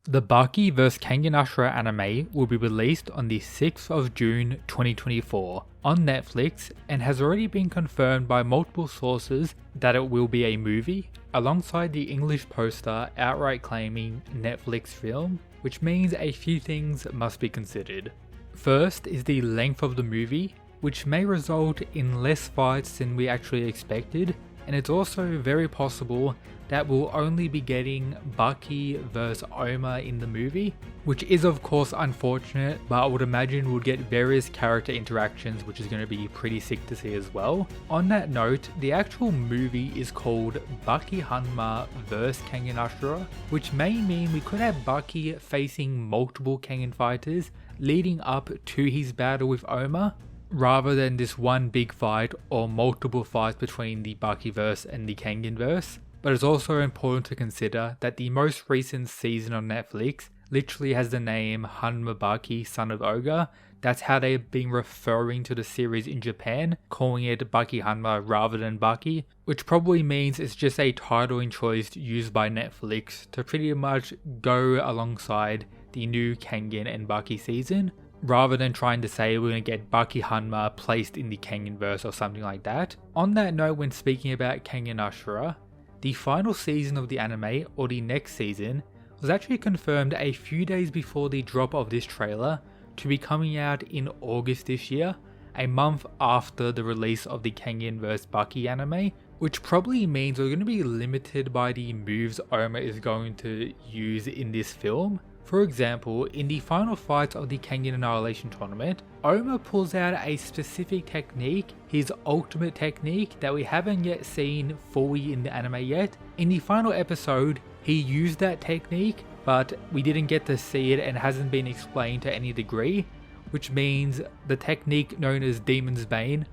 The Baki vs Kengan Ashura anime will be released on the 6th of June 2024 on Netflix and has already been confirmed by multiple sources that it will be a movie, alongside the English poster outright claiming Netflix film, which means a few things must be considered. First is the length of the movie, which may result in less fights than we actually expected, and it's also very possible that we'll only be getting Baki vs Ohma in the movie, which is of course unfortunate, but I would imagine we'll get various character interactions, which is going to be pretty sick to see as well. On that note, the actual movie is called Baki Hanma vs Kengan Ashura, which may mean we could have Baki facing multiple Kengan fighters leading up to his battle with Ohma, rather than this one big fight or multiple fights between the Bakiverse and the Kenganverse. But it's also important to consider that the most recent season on Netflix literally has the name Hanma Baki, Son of Ogre. That's how they've been referring to the series in Japan, calling it Baki Hanma rather than Baki, which probably means it's just a titling choice used by Netflix to pretty much go alongside the new Kengan and Baki season, rather than trying to say we're going to get Baki Hanma placed in the Kenganverse or something like that. On that note, when speaking about Kengan Ashura, the final season of the anime, or the next season, was actually confirmed a few days before the drop of this trailer to be coming out in August this year, a month after the release of the Kengan vs Baki anime, which probably means we're going to be limited by the moves Ohma is going to use in this film. For example, in the final fights of the Kengan Annihilation tournament, Ohma pulls out a specific technique, his ultimate technique, that we haven't yet seen fully in the anime yet. In the final episode, he used that technique, but we didn't get to see it and hasn't been explained to any degree, which means the technique known as Demon's Bane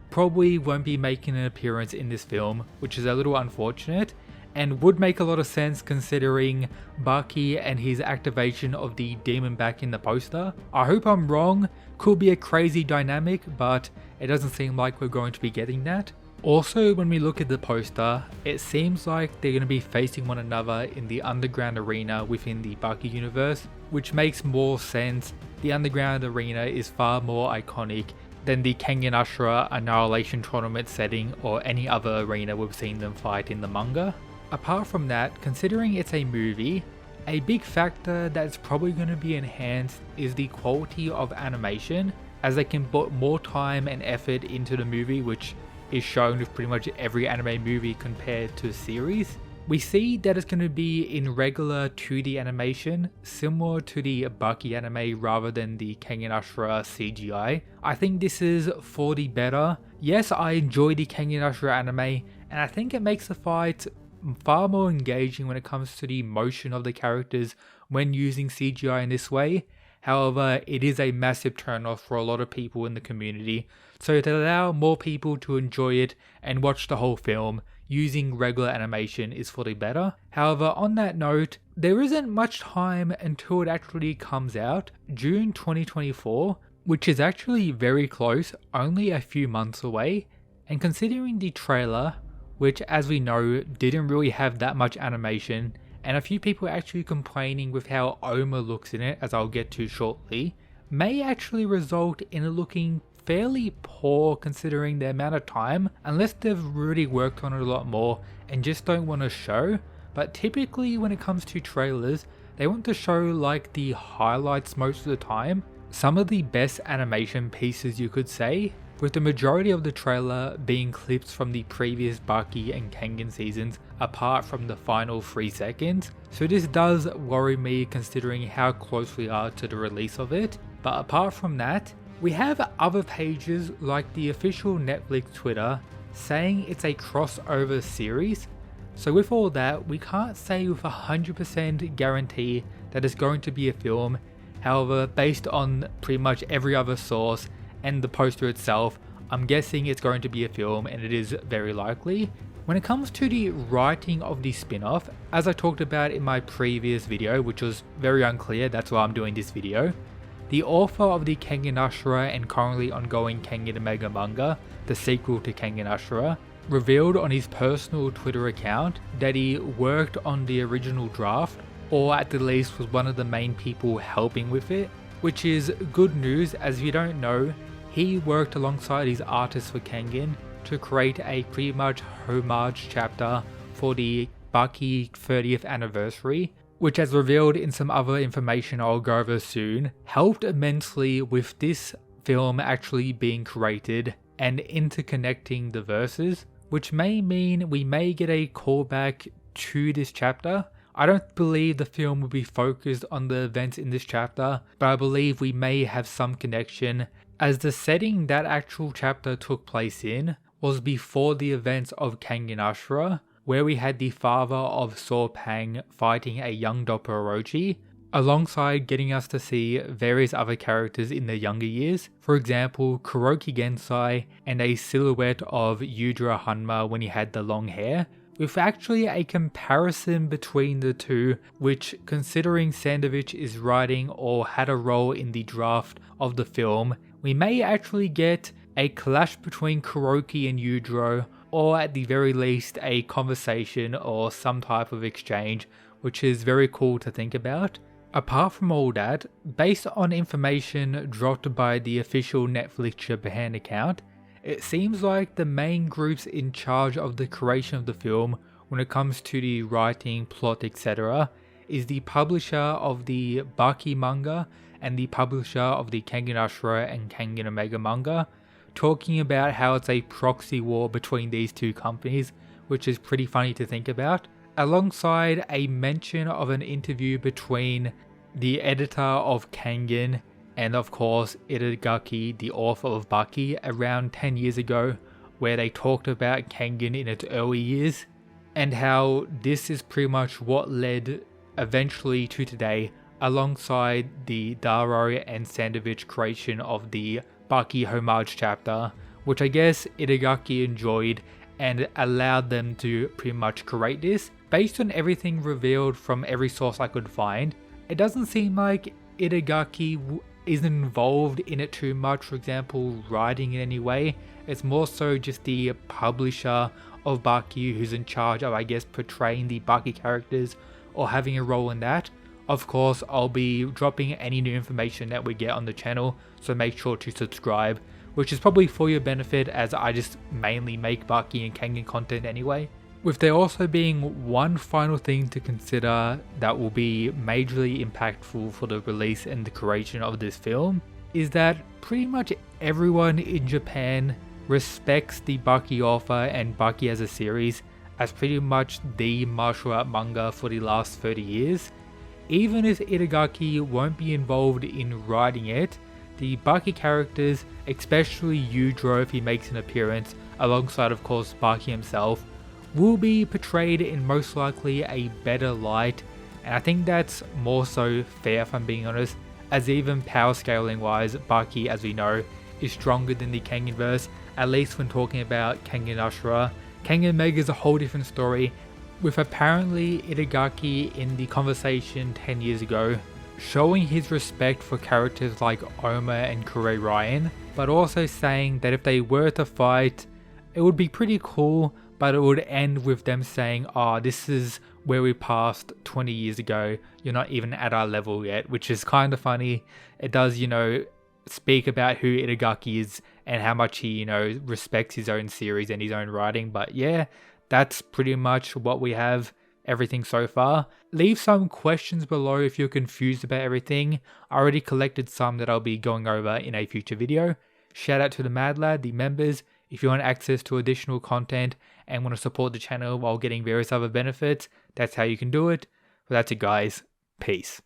probably won't be making an appearance in this film, which is a little unfortunate, and would make a lot of sense considering Baki and his activation of the demon back in the poster. I hope I'm wrong, could be a crazy dynamic, but it doesn't seem like we're going to be getting that. Also, when we look at the poster, it seems like they're going to be facing one another in the underground arena within the Baki universe, which makes more sense. The underground arena is far more iconic than the Kengan Ashura Annihilation tournament setting or any other arena we've seen them fight in the manga. Apart from that, considering it's a movie, a big factor that's probably going to be enhanced is the quality of animation, as they can put more time and effort into the movie, which is shown with pretty much every anime movie compared to series. We see that it's going to be in regular 2D animation, similar to the Baki anime rather than the Kengan Ashura CGI. I think this is for the better. Yes, I enjoy the Kengan Ashura anime, and I think it makes the fight far more engaging when it comes to the motion of the characters when using CGI in this way. However, it is a massive turnoff for a lot of people in the community, so to allow more people to enjoy it and watch the whole film, using regular animation is for the better. However, on that note, there isn't much time until it actually comes out, June 2024, which is actually very close, only a few months away, and considering the trailer, which as we know didn't really have that much animation, and a few people actually complaining with how Ohma looks in it, as I'll get to shortly, may actually result in it looking fairly poor considering the amount of time, unless they've really worked on it a lot more and just don't want to show. But typically when it comes to trailers, they want to show like the highlights most of the time, some of the best animation pieces you could say, with the majority of the trailer being clips from the previous Baki and Kengan seasons apart from the final 3 seconds. So this does worry me considering how close we are to the release of it. But apart from that, we have other pages like the official Netflix Twitter saying it's a crossover series. So with all that, we can't say with 100% guarantee that it's going to be a film. However, based on pretty much every other source and the poster itself, I'm guessing it's going to be a film, and it is very likely. When it comes to the writing of the spin-off, as I talked about in my previous video, which was very unclear, that's why I'm doing this video, the author of the Kengan Ashura and currently ongoing Kengan Omega manga, the sequel to Kengan Ashura, revealed on his personal Twitter account that he worked on the original draft or at the least was one of the main people helping with it, which is good news, as if you don't know, he worked alongside his artist for Kengan to create a pretty much homage chapter for the Baki 30th anniversary, which, as revealed in some other information I'll go over soon, helped immensely with this film actually being created and interconnecting the verses, which may mean we may get a callback to this chapter. I don't believe the film will be focused on the events in this chapter, but I believe we may have some connection, as the setting that actual chapter took place in was before the events of Kengan Ashura, where we had the father of Sorpang fighting a young Dopper Orochi, alongside getting us to see various other characters in their younger years. For example, Kuroki Gensai and a silhouette of Yujiro Hanma when he had the long hair, with actually a comparison between the two, which, considering Sandovich is writing or had a role in the draft of the film, we may actually get a clash between Kuroki and Yujiro, or at the very least a conversation or some type of exchange, which is very cool to think about. Apart from all that, based on information dropped by the official Netflix Japan account, it seems like the main groups in charge of the creation of the film when it comes to the writing, plot, etc. is the publisher of the Baki manga and the publisher of the Kengan Ashura and Kengan Omega manga, talking about how it's a proxy war between these two companies, which is pretty funny to think about, alongside a mention of an interview between the editor of Kengan and of course Itagaki, the author of Baki, around 10 years ago, where they talked about Kengan in its early years, and how this is pretty much what led eventually to today, alongside the Daro and Sandovich creation of the Baki homage chapter, which I guess Itagaki enjoyed and allowed them to pretty much create this. Based on everything revealed from every source I could find, it doesn't seem like Itagaki isn't involved in it too much, for example, writing in any way. It's more so just the publisher of Baki who's in charge of, I guess, portraying the Baki characters or having a role in that. Of course, I'll be dropping any new information that we get on the channel, so make sure to subscribe, which is probably for your benefit as I just mainly make Baki and Kengan content anyway. With there also being one final thing to consider that will be majorly impactful for the release and the creation of this film, is that pretty much everyone in Japan respects the Baki author and Baki as a series as pretty much the martial art manga for the last 30 years. Even if Itagaki won't be involved in writing it, the Baki characters, especially Yujiro if he makes an appearance, alongside of course Baki himself, will be portrayed in most likely a better light, and I think that's more so fair if I'm being honest, as even power scaling wise, Baki, as we know, is stronger than the Kengan verse, at least when talking about Kengan Ashura. Kengan Omega is a whole different story, with apparently Itagaki in the conversation 10 years ago showing his respect for characters like Ohma and Kure Ryan, but also saying that if they were to fight, it would be pretty cool, but it would end with them saying, "Oh, this is where we passed 20 years ago, you're not even at our level yet," which is kind of funny. It does, speak about who Itagaki is and how much he, respects his own series and his own writing. But yeah, that's pretty much what we have, everything so far. Leave some questions below if you're confused about everything. I already collected some that I'll be going over in a future video. Shout out to the Mad Lad, the members. If you want access to additional content and want to support the channel while getting various other benefits, that's how you can do it. But that's it guys, peace.